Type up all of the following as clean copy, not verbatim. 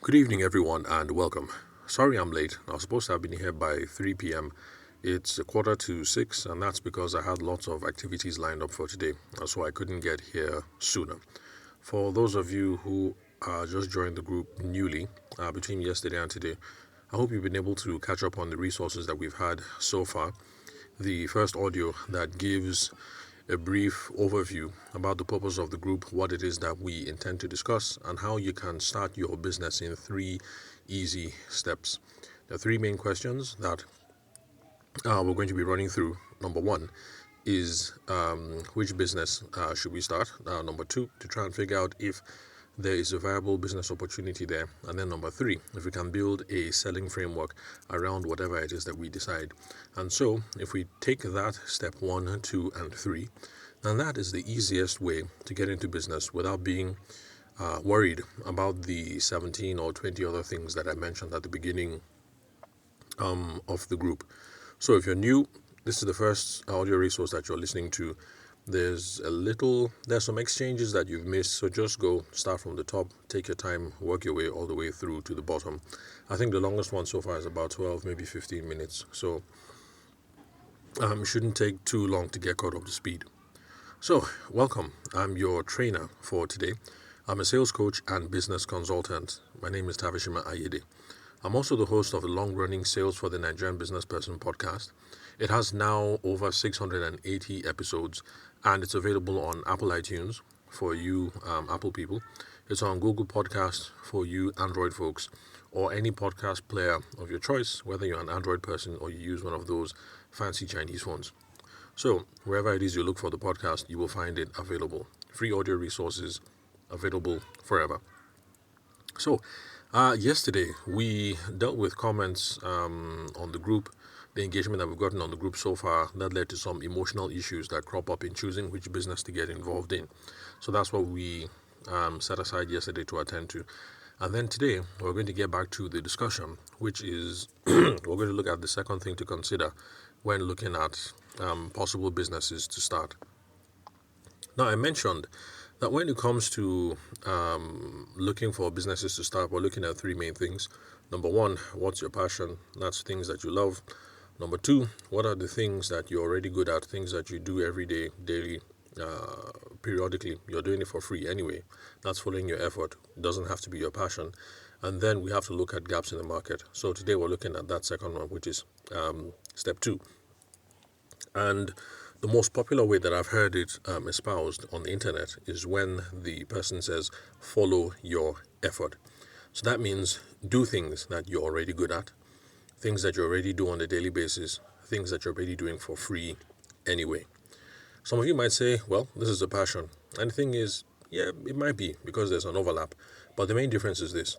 Good evening, everyone, and welcome. Sorry I'm late. I was supposed to have been here by 3 p.m. It's a quarter to 6, and that's because I had lots of activities lined up for today, so I couldn't get here sooner. For those of you who just joined the group newly, between yesterday and today, I hope you've been able to catch up on the resources that we've had so far. The first audio that gives a brief overview about the purpose of the group, what it is that we intend to discuss, and how you can start your business in 3 easy steps. The three main questions that we're going to be running through. Number one is which business should we start? Number two, to try and figure out if there is a viable business opportunity there. And then number three, if we can build a selling framework around whatever it is that we decide. And so if we take that step 1, 2, and 3, then that is the easiest way to get into business without being worried about the 17 or 20 other things that I mentioned at the beginning of the group. So if you're new, this is the first audio resource that you're listening to. There's some exchanges that you've missed, so just go start from the top, take your time, work your way all the way through to the bottom. I think the longest one so far is about 12, maybe 15 minutes, so it shouldn't take too long to get caught up to speed. So, welcome. I'm your trainer for today. I'm a sales coach and business consultant. My name is Tavishima Ayede. I'm also the host of the long-running Sales for the Nigerian Business Person podcast. It has now over 680 episodes, and it's available on Apple iTunes for you Apple people. It's on Google Podcasts for you Android folks, or any podcast player of your choice, whether you're an Android person or you use one of those fancy Chinese phones. So, wherever it is you look for the podcast, you will find it available. Free audio resources available forever. So, yesterday we dealt with comments on the group, the engagement that we've gotten on the group so far that led to some emotional issues that crop up in choosing which business to get involved in. So that's what we set aside yesterday to attend to. And then today we're going to get back to the discussion, which is we're going to look at the second thing to consider when looking at possible businesses to start. Now, I mentioned that when it comes to looking for businesses to start, we're looking at three main things. Number one, what's your passion? That's things that you love. Number two, what are the things that you're already good at, things that you do every day, daily, periodically. You're doing it for free anyway. That's following your effort. It doesn't have to be your passion. And then we have to look at gaps in the market. So today we're looking at that second one, which is step 2. And the most popular way that I've heard it espoused on the internet is when the person says, follow your effort. So that means do things that you're already good at, things that you already do on a daily basis, things that you're already doing for free anyway. Some of you might say, well, this is a passion. And the thing is, yeah, it might be because there's an overlap. But the main difference is this.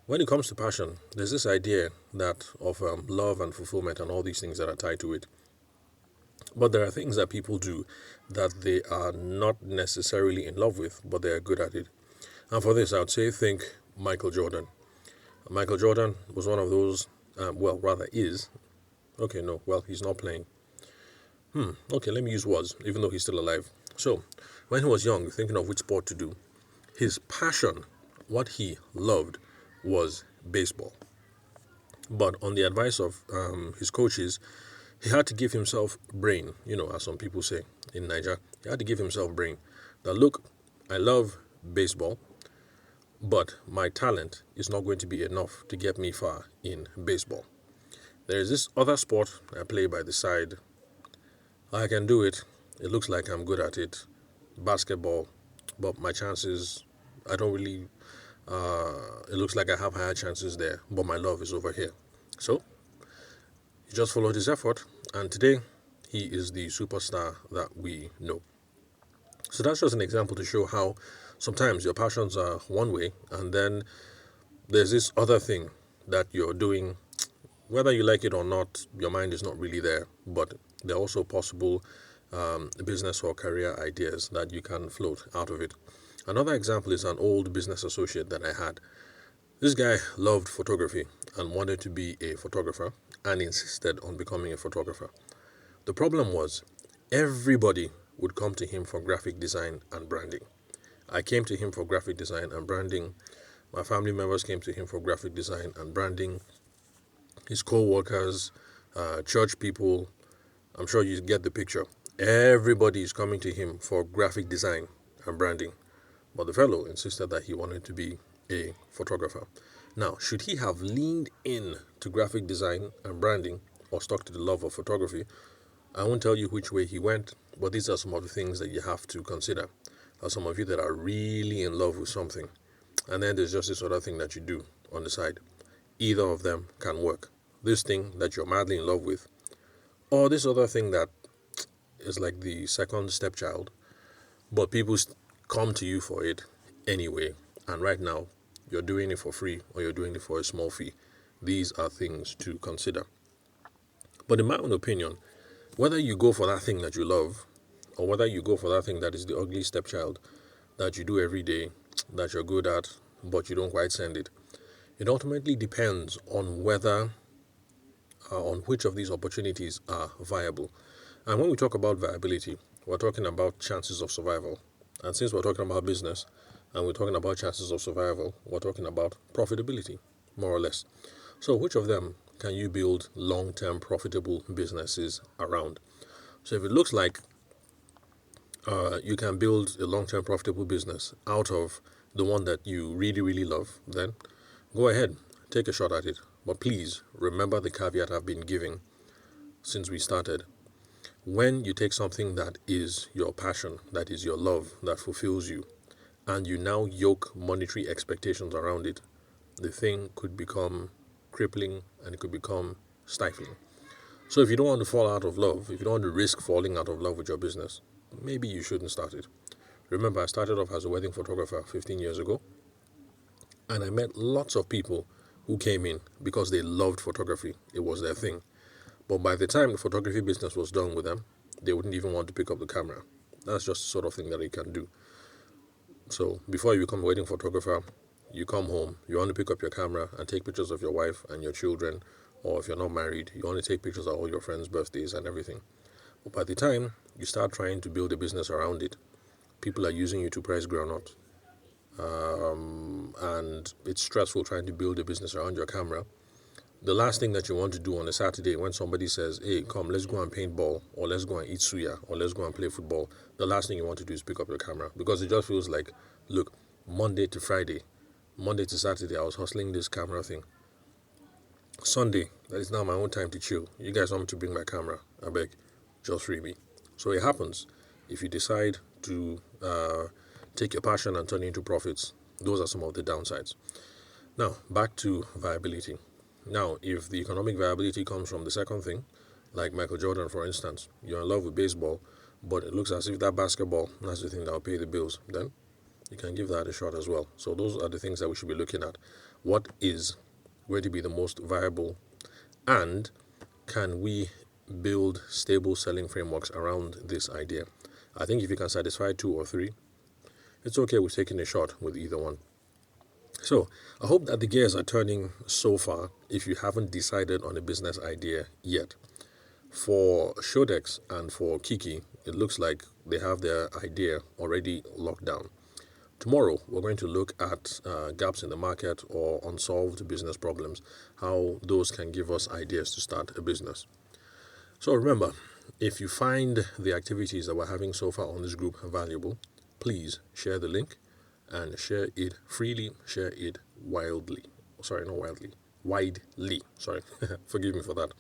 When it comes to passion, there's this idea that of love and fulfillment and all these things that are tied to it. But there are things that people do that they are not necessarily in love with, but they are good at it. And for this, I would say think Michael Jordan. Michael Jordan was one of those, is. Okay, no, well, he's not playing. Okay, let me use was, even though he's still alive. So, when he was young, thinking of which sport to do, his passion, what he loved, was baseball. But on the advice of his coaches, he had to give himself brain, as some people say in Niger. He had to give himself brain. That look, I love baseball, but my talent is not going to be enough to get me far in baseball. There is this other sport I play by the side. I can do it. It looks like I'm good at it. Basketball, but my chances, I don't really, it looks like I have higher chances there, but my love is over here. So, he just followed his effort, and today he is the superstar that we know. So that's just an example to show how sometimes your passions are one way, and then there's this other thing that you're doing. Whether you like it or not, your mind is not really there, but there are also possible business or career ideas that you can float out of it. Another example is an old business associate that I had. This guy loved photography and wanted to be a photographer and insisted on becoming a photographer. The problem was everybody would come to him for graphic design and branding. I came to him for graphic design and branding My family members came to him for graphic design and branding. His co-workers, church people, I'm sure you get the picture. Everybody is coming to him for graphic design and branding. But the fellow insisted that he wanted to be a photographer. Now, should he have leaned in to graphic design and branding or stuck to the love of photography? I won't tell you which way he went, but these are some of the things that you have to consider. There are some of you that are really in love with something, and then there's just this other thing that you do on the side. Either of them can work. This thing that you're madly in love with, or this other thing that is like the second stepchild, but people come to you for it anyway. And right now, you're doing it for free or you're doing it for a small fee. These are things to consider. But in my own opinion, whether you go for that thing that you love or whether you go for that thing that is the ugly stepchild that you do every day, that you're good at, but you don't quite send it, it ultimately depends on whether, on which of these opportunities are viable. And when we talk about viability, we're talking about chances of survival. And since we're talking about business and we're talking about chances of survival, we're talking about profitability, more or less. So, which of them can you build long term profitable businesses around? So, if it looks like you can build a long term profitable business out of the one that you really, really love, then go ahead, take a shot at it. But please remember the caveat I've been giving since we started. When you take something that is your passion, that is your love, that fulfills you, and you now yoke monetary expectations around it, the thing could become crippling and it could become stifling. So if you don't want to fall out of love, if you don't want to risk falling out of love with your business, maybe you shouldn't start it. Remember, I started off as a wedding photographer 15 years ago, and I met lots of people who came in because they loved photography. It was their thing. But by the time the photography business was done with them, they wouldn't even want to pick up the camera. That's just the sort of thing that you can do. So before you become a wedding photographer, you come home, you want to pick up your camera and take pictures of your wife and your children, or if you're not married, you want to take pictures of all your friends' birthdays and everything. But by the time you start trying to build a business around it, people are using you to price groundnut. And it's stressful trying to build a business around your camera. The last thing that you want to do on a Saturday when somebody says, hey, come, let's go and paint ball, or let's go and eat suya, or let's go and play football, the last thing you want to do is pick up your camera because it just feels like, look, Monday to Friday, Monday to Saturday, I was hustling this camera thing. Sunday, that is now my own time to chill. You guys want me to bring my camera? I beg, just free me. So it happens. If you decide to take your passion and turn it into profits, those are some of the downsides. Now, back to viability. Now, if the economic viability comes from the second thing, like Michael Jordan, for instance, you're in love with baseball, but it looks as if that basketball, that's the thing that will pay the bills, then you can give that a shot as well. So those are the things that we should be looking at. What is going to be the most viable, and can we build stable selling frameworks around this idea? I think if you can satisfy 2 or 3, it's okay with taking a shot with either one. So, I hope that the gears are turning so far if you haven't decided on a business idea yet. For Shodex and for Kiki, it looks like they have their idea already locked down. Tomorrow, we're going to look at gaps in the market or unsolved business problems, how those can give us ideas to start a business. So remember, if you find the activities that we're having so far on this group valuable, please share the link and share it freely, share it wildly. Sorry, not wildly, widely. Sorry, forgive me for that.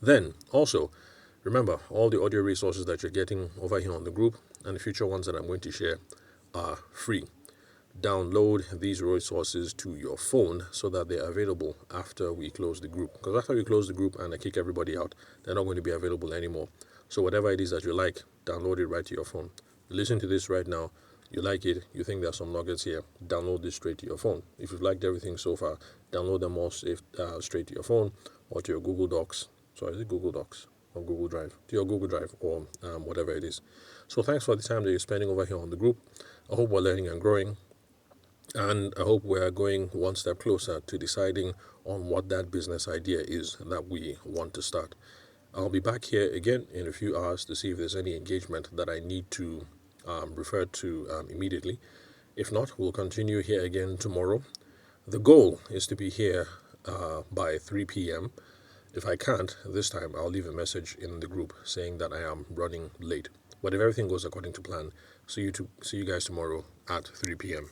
Then also, remember, all the audio resources that you're getting over here on the group and the future ones that I'm going to share are free. Download these resources to your phone so that they're available after we close the group. Because after we close the group and I kick everybody out, they're not going to be available anymore. So whatever it is that you like, download it right to your phone. Listen to this right now. You like it, you think there's some nuggets here, download this straight to your phone. If you've liked everything so far, download them all straight to your phone or to your Google Docs. Sorry, is it Google Docs or Google Drive? To your Google Drive or whatever it is. So thanks for the time that you're spending over here on the group. I hope we're learning and growing. And I hope we're going one step closer to deciding on what that business idea is that we want to start. I'll be back here again in a few hours to see if there's any engagement that I need to refer to immediately. If not, we'll continue here again tomorrow. The goal is to be here by 3 p.m. If I can't, this time I'll leave a message in the group saying that I am running late. But if everything goes according to plan, see you guys tomorrow at 3 p.m.